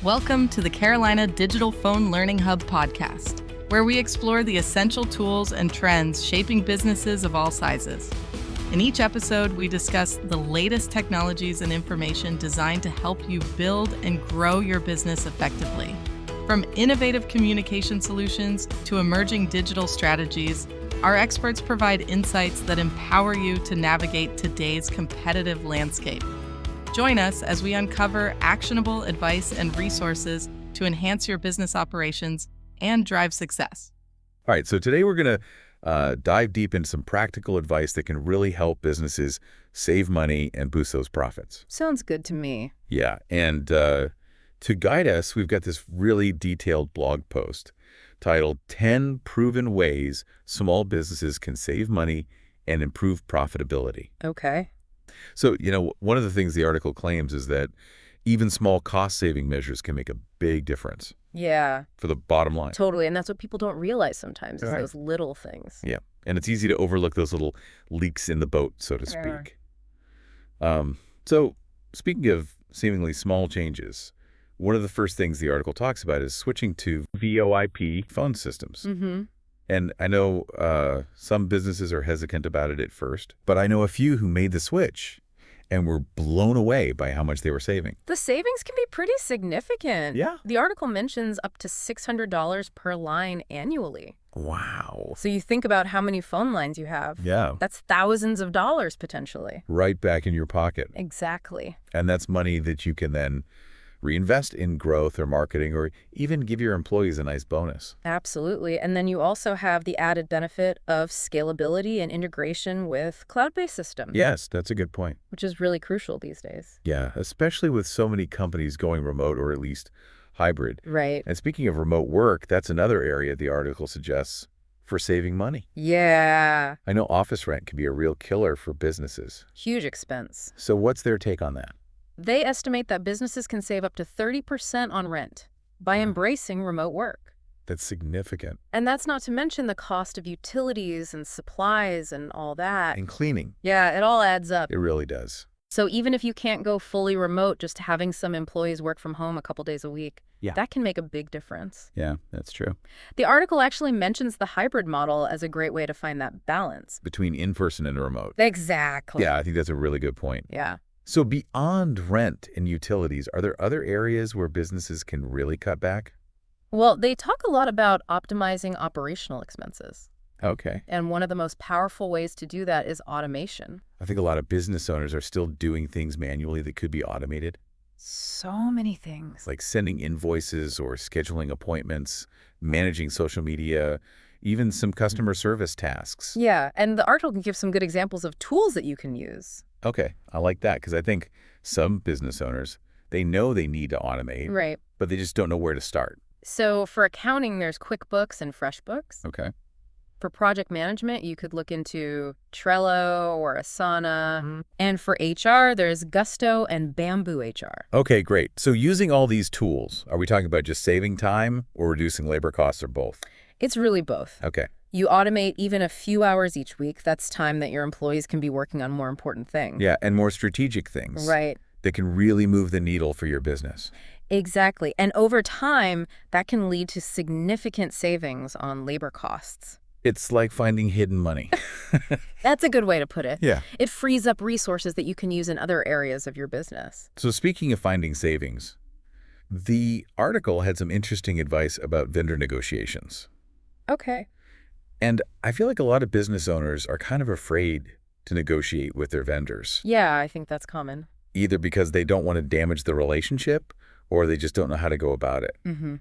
Welcome to the Carolina Digital Phone Learning Hub podcast, where we explore the essential tools and trends shaping businesses of all sizes. In each episode, we discuss the latest technologies and information designed to help you build and grow your business effectively. From innovative communication solutions to emerging digital strategies, our experts provide insights that empower you to navigate today's competitive landscape. Join us as we uncover actionable advice and resources to enhance your business operations and drive success. All right, so today we're going to dive deep into some practical advice that can really help businesses save money and boost those profits. Sounds good to me. Yeah, and to guide us, we've got this really detailed blog post titled 10 Proven Ways Small Businesses Can Save Money and Improve Profitability. Okay. So, one of the things the article claims is that even small cost-saving measures can make a big difference. Yeah. For the bottom line. Totally, and that's what people don't realize sometimes, is Right. those little things. Yeah, and it's easy to overlook those little leaks in the boat, so to speak. So, speaking of seemingly small changes, one of the first things the article talks about is switching to VoIP phone systems. Mm-hmm. And I know some businesses are hesitant about it at first, but I know a few who made the switch and were blown away by how much they were saving. The savings can be pretty significant. Yeah. The article mentions up to $600 per line annually. Wow. So you think about how many phone lines you have. Yeah. That's thousands of dollars potentially. Right back in your pocket. Exactly. And that's money that you can then reinvest in growth or marketing or even give your employees a nice bonus. Absolutely. And then you also have the added benefit of scalability and integration with cloud-based systems. Yes, that's a good point. Which is really crucial these days. Yeah, especially with so many companies going remote or at least hybrid. Right. And speaking of remote work, that's another area the article suggests for saving money. Yeah. I know office rent can be a real killer for businesses. Huge expense. So what's their take on that? They estimate that businesses can save up to 30% on rent by embracing remote work. That's significant. And that's not to mention the cost of utilities and supplies and all that. And cleaning. Yeah, it all adds up. It really does. So even if you can't go fully remote, just having some employees work from home a couple days a week, that can make a big difference. Yeah, that's true. The article actually mentions the hybrid model as a great way to find that balance. Between in-person and remote. Exactly. Yeah, I think that's a really good point. Yeah. So beyond rent and utilities, are there other areas where businesses can really cut back? Well, they talk a lot about optimizing operational expenses. Okay. And one of the most powerful ways to do that is automation. I think a lot of business owners are still doing things manually that could be automated, So many things. like sending invoices or scheduling appointments, managing social media, even some customer service tasks. Yeah, and the article can give some good examples of tools that you can use. Okay, I like that because I think some business owners, they know they need to automate, Right. but they just don't know where to start. So for accounting, there's QuickBooks and FreshBooks. Okay. For project management, you could look into Trello or Asana. And for HR, there's Gusto and Bamboo HR. Okay, great. So using all these tools, are we talking about just saving time or reducing labor costs or both? It's really both. Okay. You automate even a few hours each week. That's time that your employees can be working on more important things. Yeah, and more strategic things. Right. That can really move the needle for your business. Exactly. And over time, that can lead to significant savings on labor costs. It's like finding hidden money. That's a good way to put it. Yeah. It frees up resources that you can use in other areas of your business. So speaking of finding savings, the article had some interesting advice about vendor negotiations. Okay. And I feel like a lot of business owners are kind of afraid to negotiate with their vendors, Yeah, I think that's common. either because they don't want to damage the relationship or they just don't know how to go about it. Mm-hmm.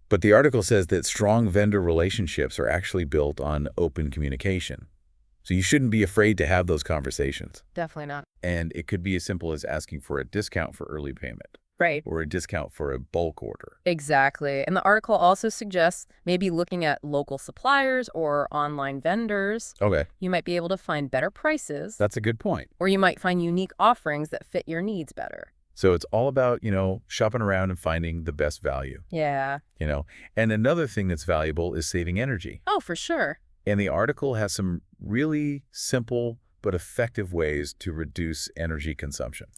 But the article says that strong vendor relationships are actually built on open communication. So you shouldn't be afraid to have those conversations. Definitely not. And it could be as simple as asking for a discount for early payment Right. or a discount for a bulk order. Exactly. And the article also suggests maybe looking at local suppliers or online vendors. Okay, You might be able to find better prices, that's a good point. or you might find unique offerings that fit your needs better. So it's all about, shopping around and finding the best value, Yeah. And another thing that's valuable is saving energy. Oh, for sure. And the article has some really simple but effective ways to reduce energy consumption.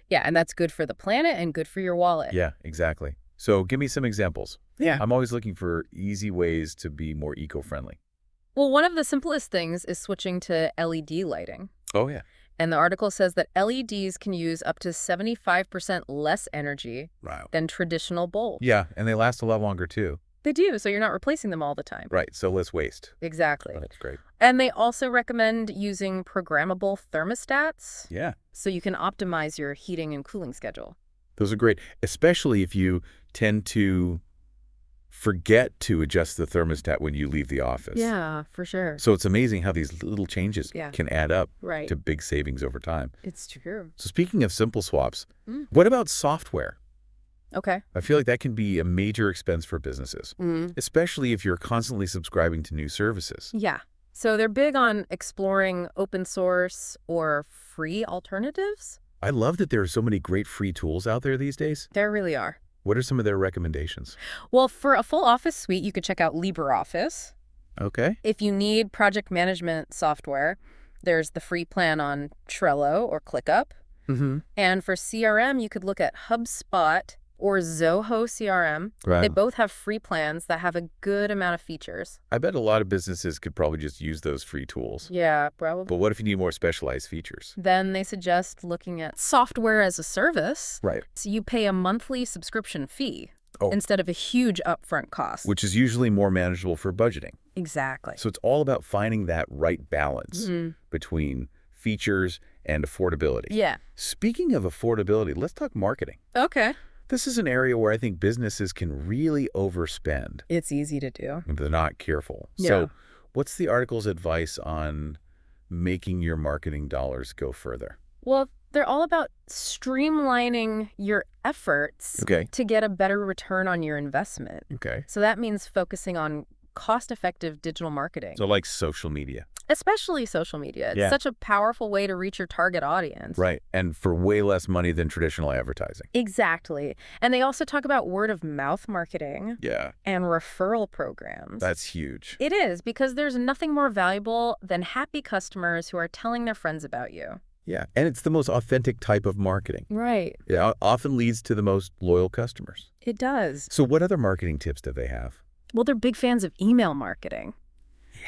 Yeah, and that's good for the planet and good for your wallet. Yeah, exactly. So give me some examples. Yeah. I'm always looking for easy ways to be more eco-friendly. Well, one of the simplest things is switching to LED lighting. Oh, yeah. And the article says that LEDs can use up to 75% less energy Wow. than traditional bulbs. Yeah, and they last a lot longer, too. They do, so you're not replacing them all the time. Right, so less waste. Exactly. That's great. And they also recommend using programmable thermostats Yeah. so you can optimize your heating and cooling schedule. Those are great, especially if you tend to forget to adjust the thermostat when you leave the office. Yeah, for sure. So it's amazing how these little changes can add up Right. to big savings over time. It's true. So speaking of simple swaps, what about software? Okay. I feel like that can be a major expense for businesses, especially if you're constantly subscribing to new services. Yeah. So they're big on exploring open source or free alternatives. I love that there are so many great free tools out there these days. There really are. What are some of their recommendations? Well, for a full Office suite, you could check out LibreOffice. Okay. If you need project management software, there's the free plan on Trello or ClickUp. And for CRM, you could look at HubSpot or Zoho CRM. Right. They both have free plans that have a good amount of features. I bet a lot of businesses could probably just use those free tools. Yeah, probably. But what if you need more specialized features? Then they suggest looking at software as a service. Right. So you pay a monthly subscription fee Oh. instead of a huge upfront cost. Which is usually more manageable for budgeting. Exactly. So it's all about finding that right balance between features and affordability. Yeah. Speaking of affordability, let's talk marketing. Okay. This is an area where I think businesses can really overspend It's easy to do. if they're not careful. Yeah. So what's the article's advice on making your marketing dollars go further? Well, they're all about streamlining your efforts to get a better return on your investment. Okay. So that means focusing on cost-effective digital marketing, So like social media. especially social media. It's such a powerful way to reach your target audience. Right. And for way less money than traditional advertising. Exactly. And they also talk about word-of-mouth marketing Yeah. and referral programs. That's huge. It is, because there's nothing more valuable than happy customers who are telling their friends about you. Yeah. And it's the most authentic type of marketing. Right. It often leads to the most loyal customers. It does. So what other marketing tips do they have? Well, they're big fans of email marketing.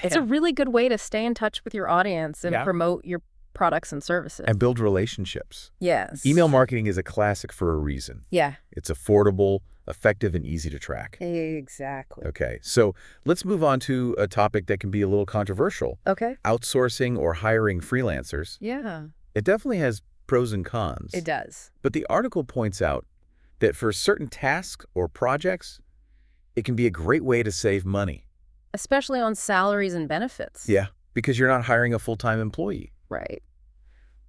It's a really good way to stay in touch with your audience and promote your products and services. And build relationships. Yes. Email marketing is a classic for a reason. Yeah. It's affordable, effective, and easy to track. Exactly. Okay, so let's move on to a topic that can be a little controversial. Okay. Outsourcing or hiring freelancers. Yeah. It definitely has pros and cons. It does. But the article points out that for certain tasks or projects, it can be a great way to save money. Especially on salaries and benefits. Yeah, because you're not hiring a full-time employee. Right.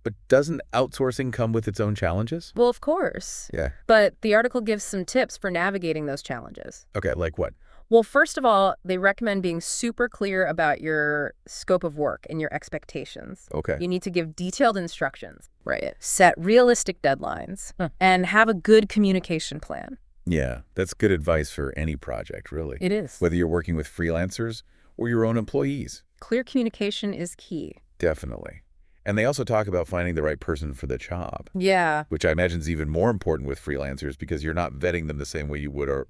But doesn't outsourcing come with its own challenges? Well, of course. Yeah. But the article gives some tips for navigating those challenges. Okay, like what? Well, first of all, they recommend being super clear about your scope of work and your expectations. Okay. You need to give detailed instructions. Right. Set realistic deadlines and have a good communication plan. Yeah, that's good advice for any project, really. It is. Whether you're working with freelancers or your own employees. Clear communication is key. Definitely. And they also talk about finding the right person for the job. Yeah. Which I imagine is even more important with freelancers because you're not vetting them the same way you would a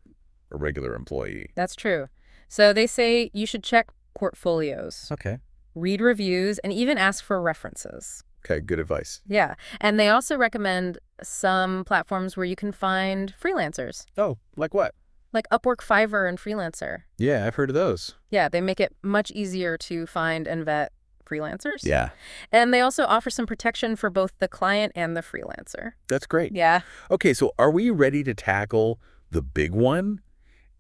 regular employee. That's true. So they say you should check portfolios, Okay. read reviews, and even ask for references. Okay, good advice. Yeah. And they also recommend some platforms where you can find freelancers, Oh, like what? like Upwork, Fiverr, and Freelancer. Yeah, I've heard of those. Yeah, they make it much easier to find and vet freelancers. Yeah, And they also offer some protection for both the client and the freelancer. that's great. Yeah. Okay, so are we ready to tackle the big one?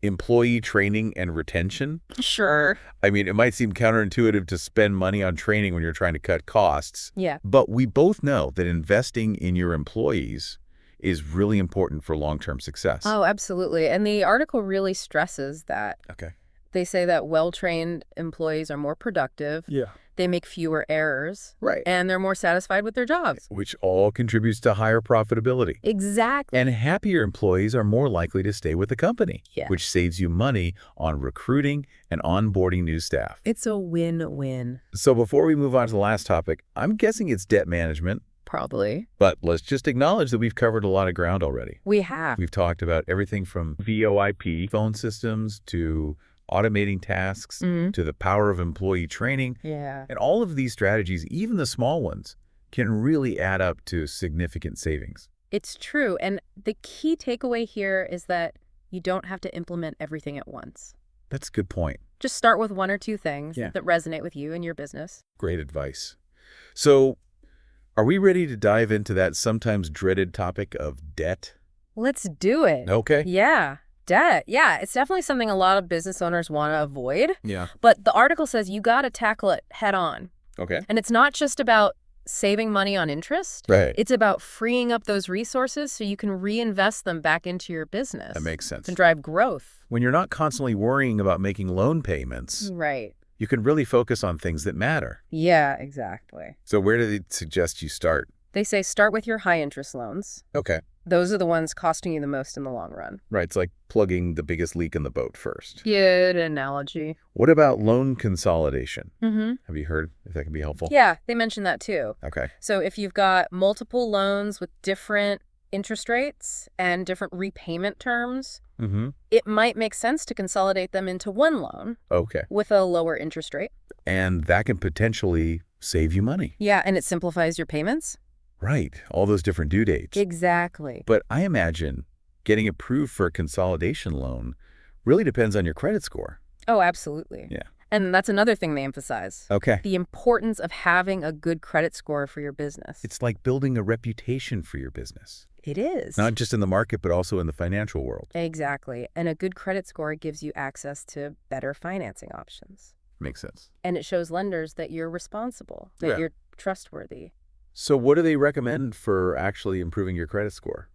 Employee training and retention? Sure. I mean, it might seem counterintuitive to spend money on training when you're trying to cut costs. Yeah. But we both know that investing in your employees is really important for long-term success. Oh, absolutely. And the article really stresses that. Okay. They say that well-trained employees are more productive. Yeah. They make fewer errors. Right. And they're more satisfied with their jobs. Which all contributes to higher profitability. Exactly. And happier employees are more likely to stay with the company, Yeah. which saves you money on recruiting and onboarding new staff. It's a win-win. So before we move on to the last topic, I'm guessing it's debt management. probably. But let's just acknowledge that we've covered a lot of ground already. We have. We've talked about everything from VoIP, phone systems, to automating tasks, to the power of employee training. Yeah. And all of these strategies, even the small ones, can really add up to significant savings. It's true. And the key takeaway here is that you don't have to implement everything at once. That's a good point. Just start with one or two things Yeah. that resonate with you and your business. Great advice. So, are we ready to dive into that sometimes dreaded topic of debt? Let's do it. Okay. Yeah. Debt. Yeah. It's definitely something a lot of business owners want to avoid. Yeah. But the article says you got to tackle it head on. Okay. And it's not just about saving money on interest. Right. It's about freeing up those resources so you can reinvest them back into your business. That makes sense. And drive growth. When you're not constantly worrying about making loan payments, Right. you can really focus on things that matter. Yeah, exactly. So where do they suggest you start? They say start with your high interest loans. Okay. Those are the ones costing you the most in the long run. Right. It's like plugging the biggest leak in the boat first. Good analogy. What about loan consolidation? Mm-hmm. Have you heard if that can be helpful? Yeah, they mentioned that too. Okay. So if you've got multiple loans with different interest rates and different repayment terms, it might make sense to consolidate them into one loan Okay. with a lower interest rate. And that can potentially save you money. Yeah, and it simplifies your payments. Right. All those different due dates. Exactly. But I imagine getting approved for a consolidation loan really depends on your credit score. Oh, absolutely. Yeah. And that's another thing they emphasize. Okay. The importance of having a good credit score for your business. It's like building a reputation for your business. It is. Not just in the market, but also in the financial world. Exactly. And a good credit score gives you access to better financing options. Makes sense. And it shows lenders that you're responsible, that you're trustworthy. So what do they recommend for actually improving your credit score?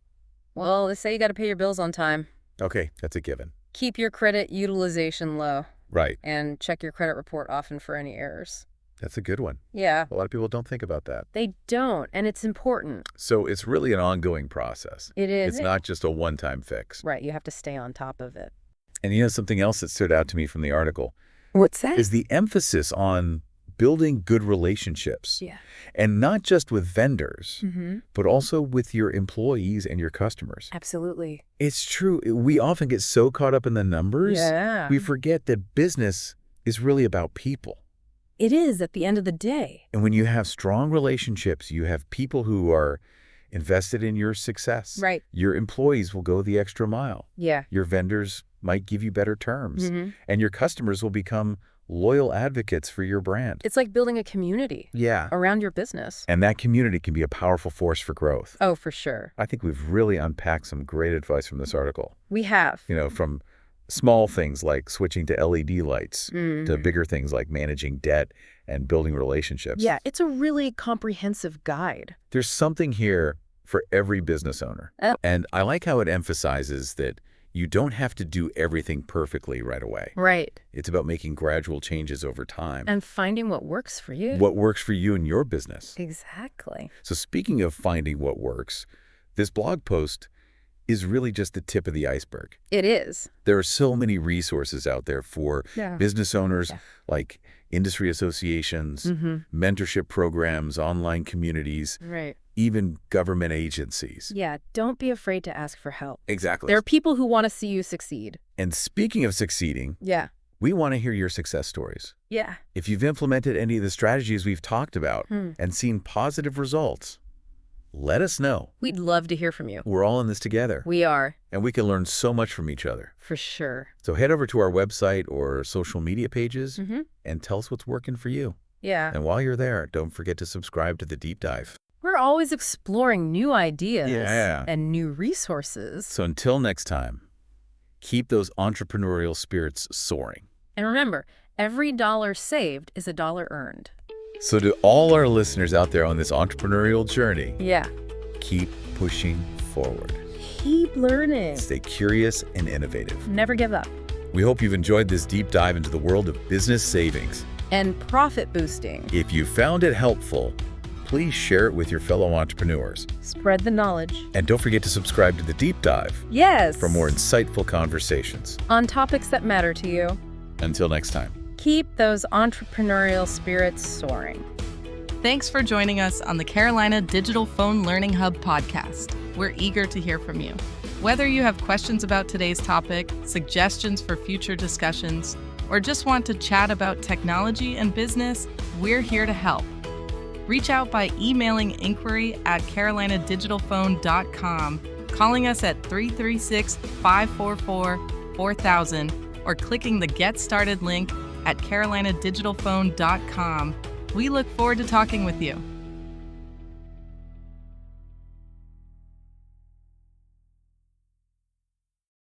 Well, they say you got to pay your bills on time. Okay, that's a given. Keep your credit utilization low. Right. And check your credit report often for any errors. That's a good one. Yeah. A lot of people don't think about that. They don't, and it's important. So it's really an ongoing process. It is. It's not just a one-time fix. Right, you have to stay on top of it. And something else that stood out to me from the article What's that? is the emphasis on building good relationships. Yeah. And not just with vendors, but also with your employees and your customers. Absolutely. It's true. We often get so caught up in the numbers, Yeah. we forget that business is really about people. It is at the end of the day. And when you have strong relationships, you have people who are invested in your success. Right. Your employees will go the extra mile. Yeah. Your vendors might give you better terms. And your customers will become loyal advocates for your brand. It's like building a community Yeah. around your business. And that community can be a powerful force for growth. Oh, for sure. I think we've really unpacked some great advice from this article. We have. From small things like switching to LED lights to bigger things like managing debt and building relationships. Yeah, it's a really comprehensive guide. There's something here for every business owner. And I like how it emphasizes that you don't have to do everything perfectly right away. Right. It's about making gradual changes over time. And finding what works for you. What works for you and your business. Exactly. So speaking of finding what works, this blog post is really just the tip of the iceberg. It is. There are so many resources out there for business owners, like industry associations, mentorship programs, online communities, Right. even government agencies. Yeah, don't be afraid to ask for help. Exactly. There are people who want to see you succeed. And speaking of succeeding, Yeah. we want to hear your success stories. Yeah. If you've implemented any of the strategies we've talked about and seen positive results, let us know. We'd love to hear from you. We're all in this together. We are. And we can learn so much from each other. For sure. So head over to our website or social media pages and tell us what's working for you. Yeah. And while you're there, don't forget to subscribe to the Deep Dive. We're always exploring new ideas Yeah. and new resources. So until next time, keep those entrepreneurial spirits soaring. And remember, every dollar saved is a dollar earned. So to all our listeners out there on this entrepreneurial journey, Yeah. keep pushing forward. Keep learning. Stay curious and innovative. Never give up. We hope you've enjoyed this deep dive into the world of business savings. And profit boosting. If you found it helpful, please share it with your fellow entrepreneurs. Spread the knowledge. And don't forget to subscribe to the Deep Dive Yes. for more insightful conversations. On topics that matter to you. Until next time. Keep those entrepreneurial spirits soaring. Thanks for joining us on the Carolina Digital Phone Learning Hub podcast. We're eager to hear from you. Whether you have questions about today's topic, suggestions for future discussions, or just want to chat about technology and business, we're here to help. Reach out by emailing inquiry@carolinadigitalphone.com, calling us at 336-544-4000, or clicking the Get Started link at carolinadigitalphone.com. We look forward to talking with you.